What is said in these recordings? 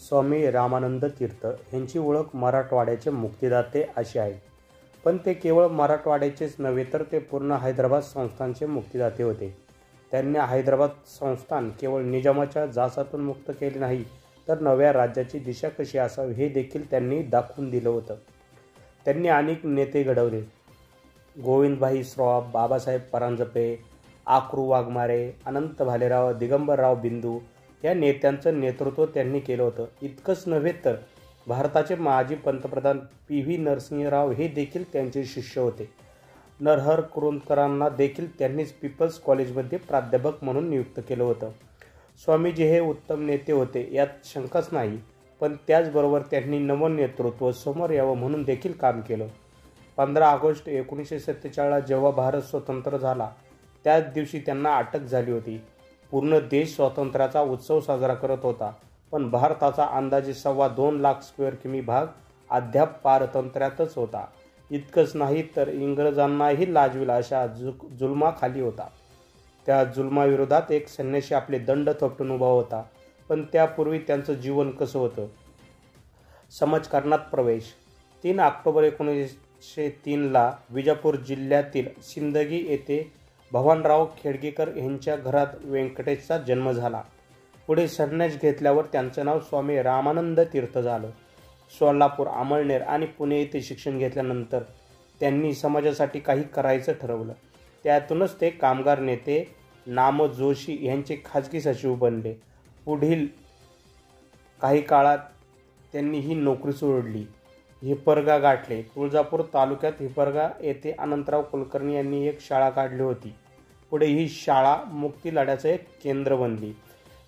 स्वामी रामानंद तीर्थ यांची ओळख मराठवाड्याचे मुक्तिदाते अशी आहे. पण ते केवळ मराठवाड्याचेच नव्हे तर ते पूर्ण हैदराबाद संस्थानचे मुक्तिदाते होते. त्यांनी हैदराबाद संस्थान केवळ निजामाच्या जाचातून मुक्त केले नाही तर नव्या राज्याची दिशा कशी असावी हे देखील त्यांनी दाखवून दिलं होतं. त्यांनी अनेक नेते घडवले. गोविंदभाई श्रॉफ, बाबासाहेब परांजपे, आकरू वाघमारे, अनंत भालेराव, दिगंबरराव बिंदू या नेत्यांचं नेतृत्व त्यांनी केलं होतं. इतकंच नव्हे तर भारताचे माजी पंतप्रधान पी.व्ही. नरसिंहराव हे देखील त्यांचे शिष्य होते. नरहर कुरुंदकरांना देखील त्यांनीच पीपल्स कॉलेजमध्ये प्राध्यापक म्हणून नियुक्त केलं होतं. स्वामीजी हे उत्तम नेते होते यात शंकाच नाही. पण त्याचबरोबर त्यांनी नवं नेतृत्व समोर यावं म्हणून देखील काम केलं. 15 ऑगस्ट 1947ला जेव्हा भारत स्वतंत्र झाला त्याच दिवशी त्यांना अटक झाली होती. पूर्ण देश स्वातंत्र्याचा उत्सव साजरा करत होता. पण भारताचा अंदाजे 2.25 लाख स्क्वेअर किमी भाग अद्याप पारतंत्र्यातच होता. इतकंच नाही तर इंग्रजांनाही लाजविल अशा जुलमाखाली होता. त्या जुलमाविरोधात एक संन्यासी आपले दंड थोपटून उभा होता. पण त्यापूर्वी त्यांचं जीवन कसं होतं? समाजकारणात प्रवेश. 3 ऑक्टोबर 1903ला विजापूर जिल्ह्यातील सिंदगी येथे भवानराव खेडगेकर यांच्या घरात व्यंकटेशचा जन्म झाला. पुढे संन्यास घेतल्यावर त्यांचं नाव स्वामी रामानंद तीर्थ झालं. सोलापूर, अमळनेर आणि पुणे येथे शिक्षण घेतल्यानंतर त्यांनी समाजासाठी काही करायचं ठरवलं. त्यातूनच ते कामगार नेते नाम जोशी यांचे खाजगी सचिव बनले. पुढील काही काळात त्यांनी ही नोकरी सोडली. हिप्परगा गाठले. तुळजापूर तालुक्यात हिप्परगा येथे अनंतराव कुलकर्णी यांनी एक शाळा काढली होती. पुढे ही शाळा मुक्ती लढ्याचं एक केंद्र बनली.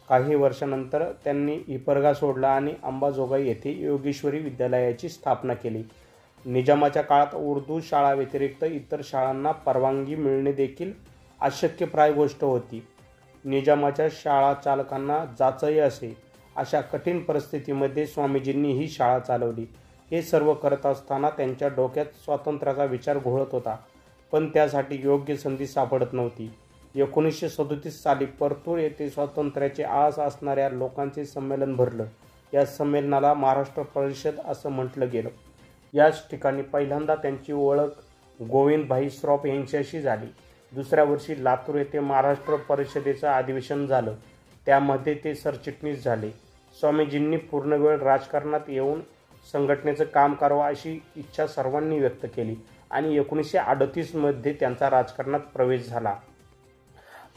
काही वर्षानंतर त्यांनी हिप्परगा सोडला आणि अंबाजोगाई येथे योगेश्वरी विद्यालयाची स्थापना केली. निजामाच्या काळात उर्दू शाळा व्यतिरिक्त इतर शाळांना परवानगी मिळणे देखील अशक्यप्राय गोष्ट होती. निजामाच्या शाळा चालकांना जाचई असे. अशा कठीण परिस्थितीमध्ये स्वामीजींनी ही शाळा चालवली. हे सर्व करत असताना त्यांच्या डोक्यात स्वातंत्र्याचा विचार घोळत होता. पण त्यासाठी योग्य संधी सापडत नव्हती. 1937 साली परतूर येथे स्वातंत्र्याचे आस असणाऱ्या लोकांचे संमेलन भरलं. या संमेलनाला महाराष्ट्र परिषद असं म्हटलं गेलं. याच ठिकाणी पहिल्यांदा त्यांची ओळख गोविंदभाई श्रॉफ यांच्याशी झाली. दुसऱ्या वर्षी लातूर येथे महाराष्ट्र परिषदेचं अधिवेशन झालं. त्यामध्ये ते सरचिटणीस झाले. स्वामीजींनी पूर्णवेळ राजकारणात येऊन संघटनेचं काम करावं अशी इच्छा सर्वांनी व्यक्त केली आणि 1938 मध्ये त्यांचा राजकारणात प्रवेश झाला.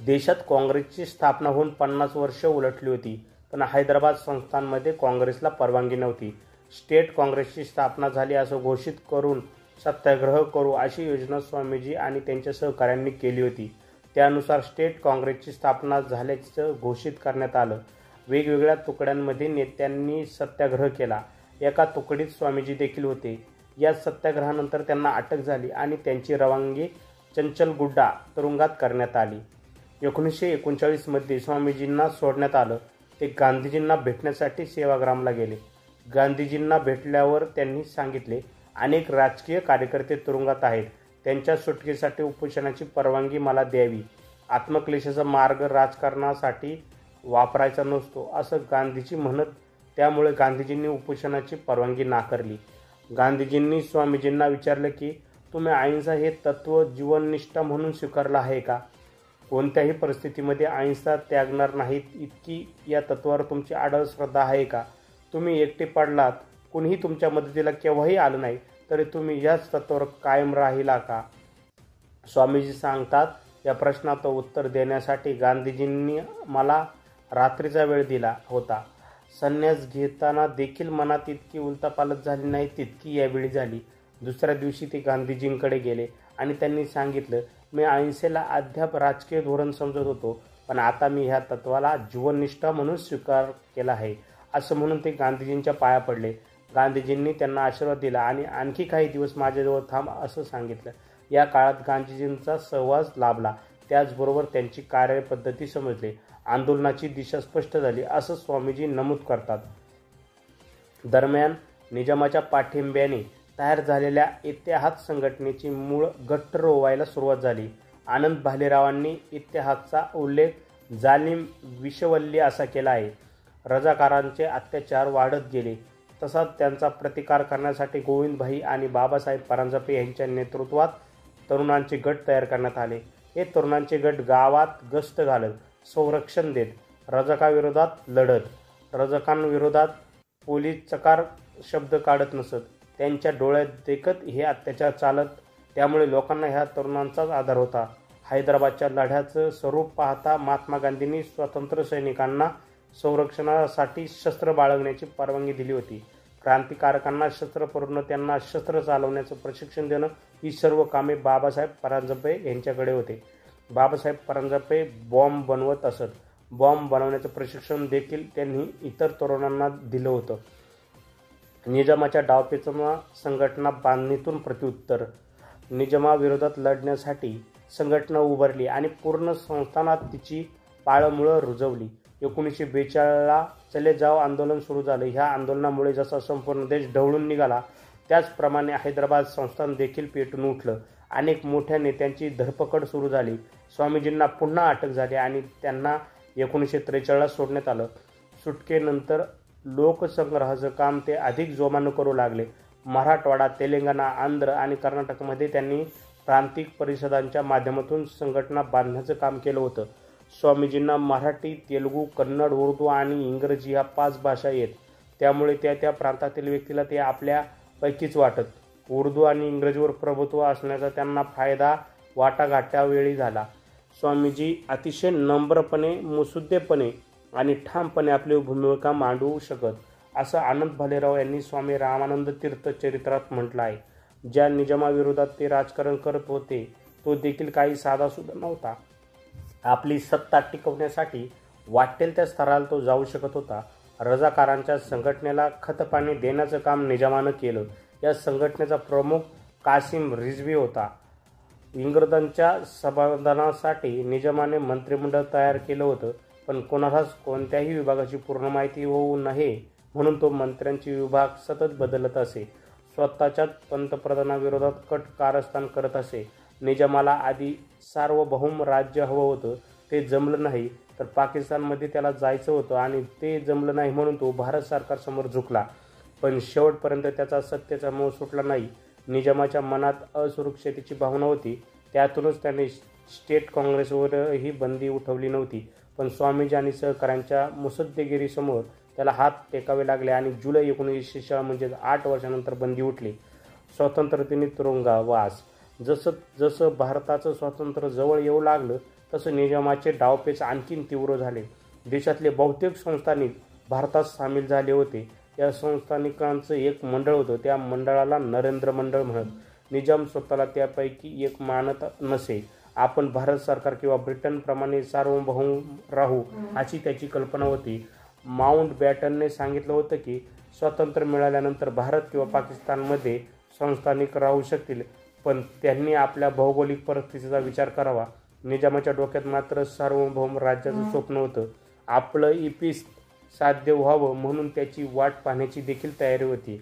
देशात काँग्रेसची स्थापना होऊन 50 वर्ष उलटली होती. पण हैदराबाद संस्थानमध्ये काँग्रेसला परवानगी नव्हती. स्टेट काँग्रेसची स्थापना झाली असं घोषित करून सत्याग्रह करू अशी योजना स्वामीजी आणि त्यांच्या सहकाऱ्यांनी केली होती. त्यानुसार स्टेट काँग्रेसची स्थापना झाल्याचं घोषित करण्यात आलं. वेगवेगळ्या तुकड्यांमध्ये नेत्यांनी सत्याग्रह केला. एका तुकडीत स्वामीजी देखील होते. या सत्याग्रहानंतर त्यांना अटक झाली आणि त्यांची रवानगी चंचलगुड्डा तुरुंगात करण्यात आली. 1939 मध्ये स्वामीजींना सोडण्यात आलं. ते गांधीजींना भेटण्यासाठी सेवाग्रामला गेले. गांधीजींना भेटल्यावर त्यांनी सांगितले, अनेक राजकीय कार्यकर्ते तुरुंगात आहेत. त्यांच्या सुटकेसाठी उपोषणाची परवानगी मला द्यावी. आत्मक्लेशाचा मार्ग राजकारणासाठी वापरायचा नसतो असं गांधीजी म्हणत. त्यामुळे गांधीजींनी उपोषणाची परवानगी नाकारली. गांधीजींनी स्वामीजींना विचारलं की तुम्ही अहिंसा हे तत्त्व जीवननिष्ठा म्हणून स्वीकारलं आहे का? कोणत्याही परिस्थितीमध्ये अहिंसा त्यागणार नाहीत इतकी या तत्त्वावर तुमची अढळ श्रद्धा आहे का? तुम्ही एकटे पडलात, कुणीही तुमच्या मदतीला केव्हाही आलं नाही तरी तुम्ही याच तत्त्वावर कायम राहिला का? स्वामीजी सांगतात, या प्रश्नाचं उत्तर देण्यासाठी गांधीजींनी मला रात्रीचा वेळ दिला होता. संन्यास घेताना देखील मनात इतकी उलथापालथ झाली नाही तितकी यावेळी झाली. दुसऱ्या दिवशी ते गांधीजींकडे गेले आणि त्यांनी सांगितलं, मी अहिंसेला अद्याप राजकीय धोरण समजत होतो, पण आता मी ह्या तत्वाला जीवननिष्ठा म्हणून स्वीकार केला आहे असं म्हणून ते गांधीजींच्या पाया पडले. गांधीजींनी त्यांना आशीर्वाद दिला आणि आणखी काही दिवस माझ्याजवळ थांब असं सांगितलं. या काळात गांधीजींचा सहवास लाभला. त्याचबरोबर त्यांची कार्यपद्धती समजली. आंदोलनाची दिशा स्पष्ट झाली असं स्वामीजी नमूद करतात. दरम्यान निजामाच्या पाठिंब्याने तयार झालेल्या इत्तेहाद संघटनेची मूळ घट्ट रोवायला सुरुवात झाली. आनंद भालेरावांनी इत्तेहादचा उल्लेख जालिम विषवल्ली असा केला आहे. रजाकारांचे अत्याचार वाढत गेले. तसाच त्यांचा प्रतिकार करण्यासाठी गोविंदभाई आणि बाबासाहेब परांजपे यांच्या नेतृत्वात तरुणांचे गट तयार करण्यात आले. हे तरुणांचे गट गावात गस्त घालत, संरक्षण देत, रजकाविरोधात लढत. रजकांविरोधात पोलीस चकार शब्द काढत नसत. त्यांच्या डोळ्यात देखत हे अत्याचार चालत. त्यामुळे लोकांना ह्या तरुणांचाच आधार होता. हैदराबादच्या लढ्याचं स्वरूप पाहता महात्मा गांधींनी स्वातंत्र्य सैनिकांना संरक्षणासाठी शस्त्र बाळगण्याची परवानगी दिली होती. क्रांतिकारकांना शस्त्र पुरवणं, त्यांना शस्त्र चालवण्याचं प्रशिक्षण देणं ही सर्व कामे बाबासाहेब परांजपे यांच्याकडे होते. बाबासाहेब परांजपे बॉम्ब बनवत असत. बॉम्ब बनवण्याचं प्रशिक्षण देखील त्यांनी इतर तरुणांना दिलं होतं. निजामाच्या डावपेचांना संघटना बांधणीतून प्रत्युत्तर. निजामाविरोधात लढण्यासाठी संघटना उभारली आणि पूर्ण संस्थानात तिची पाळंमुळं रुजवली. 1942ला चले जाव आंदोलन सुरू झालं. ह्या आंदोलनामुळे जसा संपूर्ण देश ढवळून निघाला, त्याचप्रमाणे हैदराबाद संस्थान देखील पेटून उठलं. अनेक मोठ्या नेत्यांची धरपकड सुरू झाली. स्वामीजींना पुन्हा अटक झाली आणि त्यांना 1943ला सोडण्यात आलं. सुटकेनंतर लोकसंग्रहाचं काम ते अधिक जोमानं करू लागले. मराठवाडा, तेलंगणा, आंध्र आणि कर्नाटकमध्ये त्यांनी प्रांतिक परिषदांच्या माध्यमातून संघटना बांधण्याचं काम केलं होतं. स्वामीजींना मराठी, तेलुगू, कन्नड, उर्दू आणि इंग्रजी ह्या 5 भाषा येत. त्यामुळे त्या प्रांतातील व्यक्तीला ते आपल्या पैकीच वाटत. उर्दू आणि इंग्रजीवर प्रभुत्व असण्याचा त्यांना फायदा वाटाघाटावेळी झाला. स्वामीजी अतिशय नम्रपणे, मुत्सद्देपणे आणि ठामपणे आपली भूमिका मांडू शकत, असं आनंद भालेराव यांनी स्वामी रामानंद तीर्थ चरित्रात म्हटलं आहे. ज्या निजामाविरोधात ते राजकारण करत होते, तो देखील काही साधासुद्धा नव्हता. आपली सत्ता टिकवण्यासाठी वाटेल त्या स्तराला तो जाऊ शकत होता. रजाकारांच्या संघटनेला खतपाणी देण्याचं काम निजामानं केलं. या संघटनेचा प्रमुख कासिम रिझवी होता. इंग्रजांच्या समाधानासाठी निजामाने मंत्रिमंडळ तयार केलं होतं, पण कोणालाच कोणत्याही विभागाची पूर्ण माहिती होऊ नये म्हणून तो मंत्र्यांचे विभाग सतत बदलत असे. स्वतःच्याच पंतप्रधानाविरोधात कट कारस्थान करत असे. निजामाला आधी सार्वभौम राज्य हवं होतं. ते जमलं नाही तर पाकिस्तानमध्ये त्याला जायचं होतं आणि ते जमलं नाही म्हणून तो भारत सरकारसमोर झुकला. पण शेवटपर्यंत त्याचा सत्तेचा मोह सुटला नाही. निजामाच्या मनात असुरक्षिततेची भावना होती. त्यातूनच त्याने स्टेट काँग्रेसवरही बंदी उठवली नव्हती. पण स्वामीजी आणि सहकाऱ्यांच्या मुत्सद्देगिरीसमोर त्याला हात टेकावे लागले आणि जुलै 1916 म्हणजे 8 वर्षानंतर बंदी उठली. स्वातंत्र्यदिनी तुरुंगवास. जसं जसं भारताचं स्वातंत्र्य जवळ येऊ लागलं तसं निजामाचे डावपेच आणखीन तीव्र झाले. देशातले बहुतेक संस्थानिक भारतात सामील झाले होते. या संस्थानिकांचं एक मंडळ होतं. त्या मंडळाला नरेंद्र मंडळ म्हणत. निजाम स्वतःला त्यापैकी एक मानत नसे. आपण भारत सरकार किंवा ब्रिटनप्रमाणे सार्वभौम राहू अशी त्याची कल्पना होती. माउंटबॅटनने सांगितलं होतं की स्वातंत्र्य मिळाल्यानंतर भारत किंवा पाकिस्तानमध्ये संस्थानिक राहू शकतील, पण त्यांनी आपल्या भौगोलिक परिस्थितीचा विचार करावा. निजामाच्या डोक्यात मात्र सार्वभौम राज्याचं स्वप्न होतं. आपलं इपिस साध्य व्हावं म्हणून त्याची वाट पाहण्याची देखील तयारी होती.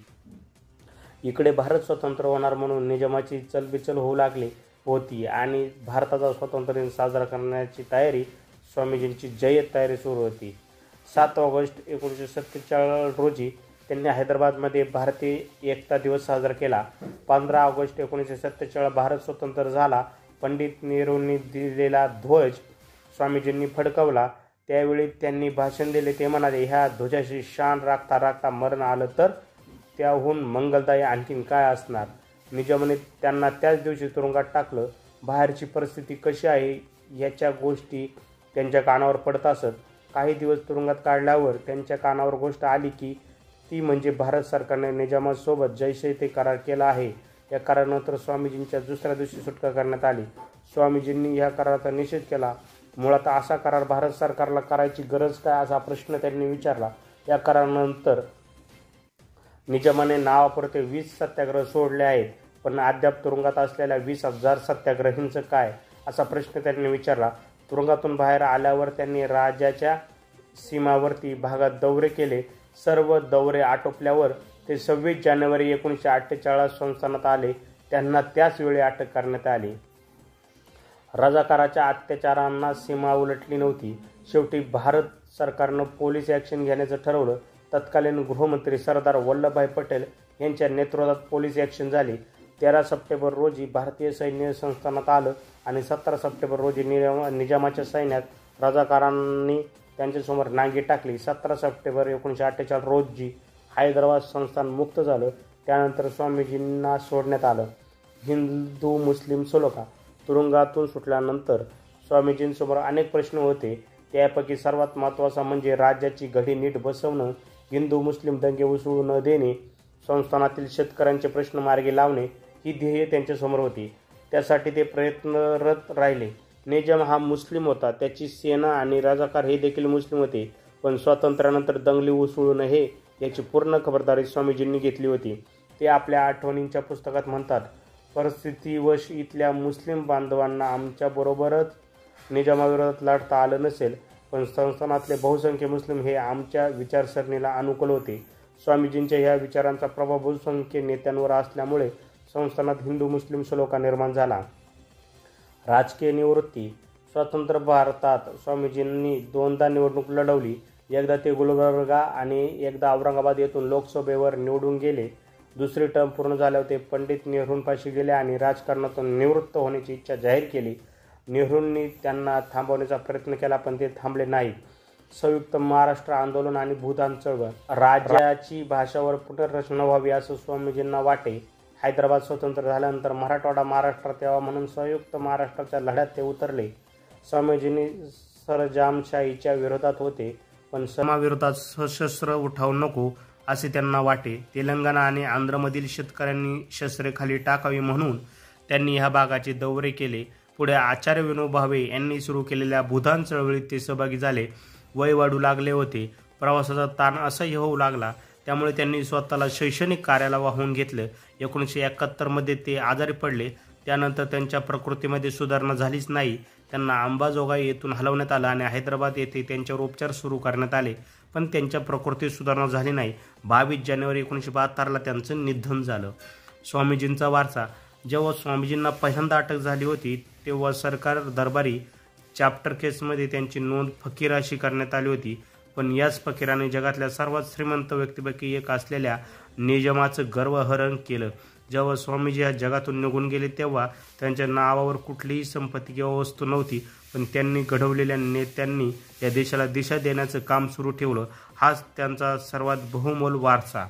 इकडे भारत स्वतंत्र होणार म्हणून निजामाची चलबिचल होऊ लागली होती आणि भारताचा स्वातंत्र्य दिन साजरा करण्याची तयारी, स्वामीजींची जय्यत तयारी सुरू होती. 7 ऑगस्ट 1947 रोजी त्यांनी हैदराबादमध्ये भारतीय एकता दिवस साजरा केला. 15 ऑगस्ट 1947 भारत स्वतंत्र झाला. पंडित नेहरूंनी दिलेला ध्वज स्वामीजींनी फडकवला. त्यावेळी त्यांनी भाषण दिले. ते म्हणाले, ह्या ध्वजाशी शान राखता राखता मरण आलं तर त्याहून मंगलदायी आणखीन काय असणार. निजामाने त्यांना त्याच दिवशी तुरुंगात टाकलं. बाहेरची परिस्थिती कशी आहे याच्या गोष्टी त्यांच्या कानावर पडत असत. काही दिवस तुरुंगात काढल्यावर त्यांच्या कानावर गोष्ट आली की ती म्हणजे भारत सरकारने निजामासोबत जैसे ते करार केला आहे. या करारानंतर स्वामीजींच्या दुसऱ्या दिवशी सुटका करण्यात आली. स्वामीजींनी या कराराचा निषेध केला. मुळात असा करार भारत सरकारला करायची गरज काय असा प्रश्न त्यांनी विचारला. या करारानंतर निजामाने नावापुरते 20 सत्याग्रह सोडले आहेत, पण अद्याप तुरुंगात असलेल्या 20,000 सत्याग्रहींचं काय असा प्रश्न त्यांनी विचारला. तुरुंगातून बाहेर आल्यावर त्यांनी राज्याच्या सीमावर्ती भागात दौरे केले. सर्व दौरे आटोपल्यावर ते 26 जानेवारी 1948 संस्थानात आले. त्यांना त्याच वेळी अटक करण्यात आली. रजाकाराच्या अत्याचारांना सीमा उलटली नव्हती. शेवटी भारत सरकारनं पोलीस ॲक्शन घेण्याचं ठरवलं. तत्कालीन गृहमंत्री सरदार वल्लभभाई पटेल यांच्या नेतृत्वात पोलीस ॲक्शन झाली. 13 सप्टेंबर रोजी भारतीय सैन्य संस्थानात आलं आणि 17 सप्टेंबर रोजी निजामाच्या सैन्यात रजाकारांनी त्यांच्यासमोर नांगी टाकली. 17 सप्टेंबर 1948 रोजी हैदराबाद संस्थान मुक्त झालं. त्यानंतर स्वामीजींना सोडण्यात आलं. हिंदू मुस्लिम सलोखा. तुरुंगातून सुटल्यानंतर स्वामीजींसमोर अनेक प्रश्न होते. त्यापैकी सर्वात महत्त्वाचा म्हणजे राज्याची घडी नीट बसवणं, हिंदू मुस्लिम दंगे उसळू न देणे, संस्थानातील शेतकऱ्यांचे प्रश्न मार्गी लावणे ही ध्येय त्यांच्यासमोर होती. त्यासाठी ते प्रयत्नरत राहिले. निजाम हा मुस्लिम होता. त्याची सेना आणि रजाकार हे देखील मुस्लिम होते. पण स्वातंत्र्यानंतर दंगली उसळू नये याची पूर्ण खबरदारी स्वामीजींनी घेतली होती. ते आपल्या आठवणींच्या पुस्तकात म्हणतात, परिस्थितीवश इथल्या मुस्लिम बांधवांना आमच्याबरोबरच निजामाविरोधात लढता आलं नसेल, पण संस्थानातले बहुसंख्य मुस्लिम हे आमच्या विचारसरणीला अनुकूल होते. स्वामीजींच्या ह्या विचारांचा प्रभाव बहुसंख्य नेत्यांवर असल्यामुळे संस्थानात हिंदू मुस्लिम सलोखा निर्माण झाला. राजकीय निवृत्ती. स्वतंत्र भारतात स्वामीजींनी 2दा निवडणूक लढवली. एकदा ते गुलबर्गा आणि एकदा औरंगाबाद येथून लोकसभेवर निवडून गेले. दुसरी टर्म पूर्ण झाल्यावर ते पंडित नेहरूंपाशी गेले आणि राजकारणातून निवृत्त होण्याची इच्छा जाहीर केली. नेहरूंनी त्यांना थांबवण्याचा प्रयत्न केला, पण ते थांबले नाहीत. संयुक्त महाराष्ट्र आंदोलन आणि भूदान चळवळ. राज्याची भाषावर पुनर्रचना व्हावी असं स्वामीजींना वाटे. हैदराबाद स्वतंत्र झाल्यानंतर मराठवाडा महाराष्ट्रात यावा म्हणून संयुक्त महाराष्ट्राच्या लढ्यात ते उतरले. स्वामीजींनी सरंजामशाहीच्या विरोधात होते, पण समाविरोधात सशस्त्र उठाव नको असे त्यांना वाटे. तेलंगणा आणि आंध्रमधील शेतकऱ्यांनी शस्त्रे खाली टाकावी म्हणून त्यांनी ह्या भागाचे दौरे केले. पुढे आचार्य विनोबा भावे यांनी सुरू केलेल्या भूदान चळवळीत ते सहभागी झाले. वय वाढू लागले होते. प्रवासाचा ताण असह्य होऊ लागला. त्यामुळे त्यांनी स्वतःला शैक्षणिक कार्याला वाहून घेतलं. 1971 ते आजारी पडले. त्यानंतर त्यांच्या प्रकृतीमध्ये सुधारणा झालीच नाही. त्यांना अंबाजोगाई येथून हलवण्यात आलं आणि हैदराबाद येथे त्यांच्यावर उपचार सुरू करण्यात आले, पण त्यांच्या प्रकृतीत सुधारणा झाली नाही. 22 जानेवारी 1972 त्यांचं निधन झालं. स्वामीजींचा वारसा. जेव्हा स्वामीजींना पहिल्यांदा अटक झाली होती तेव्हा सरकार दरबारी चॅप्टर केसमध्ये त्यांची नोंद फकीर अशी करण्यात आली होती. पण याच फकीराने जगातल्या सर्वात श्रीमंत व्यक्तीपैकी एक असलेल्या निजामाचं गर्वहरण केलं. जेव्हा स्वामीजी या जगातून निघून गेले तेव्हा त्यांच्या नावावर कुठलीही संपत्ती किंवा वस्तू नव्हती, पण त्यांनी घडवलेल्या नेत्यांनी या देशाला दिशा देण्याचं काम सुरू ठेवलं. हाच त्यांचा सर्वात बहुमोल वारसा.